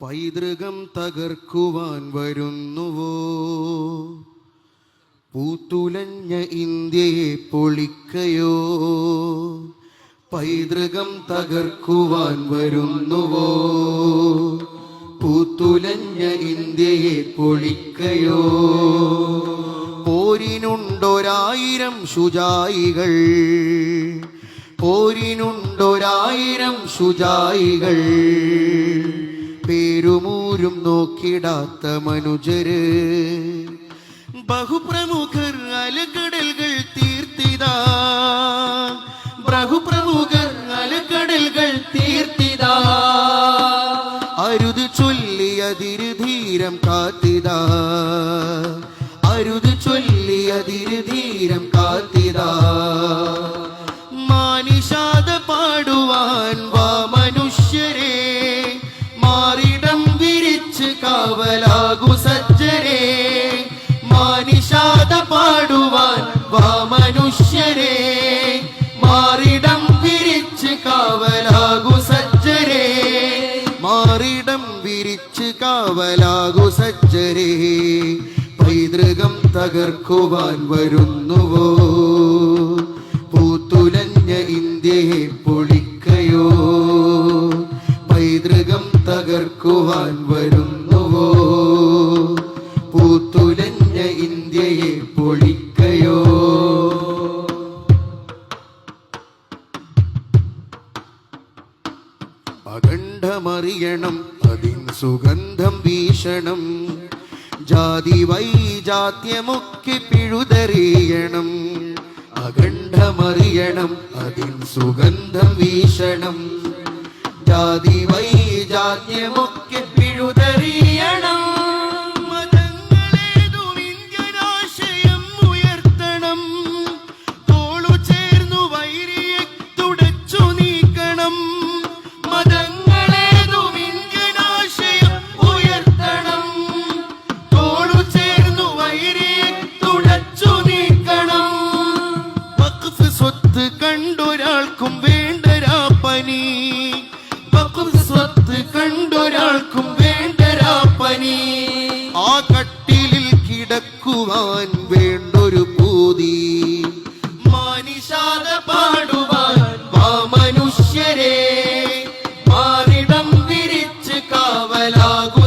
പൈതൃകം തകർക്കുവാൻ വരുന്നുവോ? പൂത്തുലഞ്ഞ ഇന്ത്യയെ പൊളിക്കയോ? പൈതൃകം തകർക്കുവാൻ വരുന്നുവോ? പൂത്തുലഞ്ഞ ഇന്ത്യയെ പൊളിക്കയോ? പോരിനുണ്ടൊരായിരം ശുചായികൾ, പോരിനുണ്ടൊരായിരം ശുചായികൾ, പേരുമൂരും നോക്കിടാത്ത മനുജര്. ബഹുപ്രമുഖർ അലകടലുകൾ തീർത്തിതാ, ബഹുപ്രമുഖർ അലകടലുകൾ തീർത്തിതാ. അരുത് ചൊല്ലിയതിരുധീരം കാത്തിതാ, അരുത് ചൊല്ലിയതിരുധീരം കാത്തിതാ. മാനിഷാദ പാടുവാൻ വാ മനുഷ്യരെ, മാറിടം വിരിച്ച് കാവലാകു സജ്ജരെ. മാനിഷാദ പാടുവാൻ വാ മനുഷ്യരെ, മാറിടം വിരിച്ച് കാവലാകു സജ്ജരെ. മാറിടം വിരിച്ച് കാവലാകു സജ്ജരെ. പൈതൃകം തകർക്കുവാൻ വരുന്നുവോ? പൂത്തുലഞ്ഞ ഇന്ത്യയെ പൊളിക്കയോ? പൈതൃകം തകർക്കുവാൻ വരുന്നുവോ? പൂത്തുലഞ്ഞ ഇന്ത്യയെ പൊളിക്കയോ? അഖണ്ഡമറിയണം, അതിൻ സുഗന്ധം വീശണം. ജാതി വൈജാത്യമൊക്കെ പിഴുതെറിയണം. അഖണ്ഡമറിയണം, അതിൻ സുഗന്ധം വീശണം. ജാതി വൈജാത്യമൊക്കെ പിഴുതെറിയണം. മതങ്ങളേതും ഇന്ത്യനാശയം ഉയർത്തണം. തോളു ചേർന്നു വൈരിയെ തുടച്ചു നീക്കണം. മതങ്ങളേതും ഇന്ത്യനാശയം ഉയർത്തണം. തോളു ചേർന്നു വൈരിയെ തുടച്ചു നീക്കണം. വഖഫ് സ്വത്ത് കണ്ടൊരാൾക്കും വേണ്ടരാപ്പനി, വഖഫ് സ്വത്ത് കണ്ടൊരാൾക്കും വേണ്ടരാപ്പനി. ആ കട്ടിലിൽ കിടക്കുവാൻ വേണ്ടൊരു പൂതി. മാനിഷാദ പാടുവാൻ വാ മനുഷ്യരെ, മാറിടം വിരിച്ച് കാവലാകു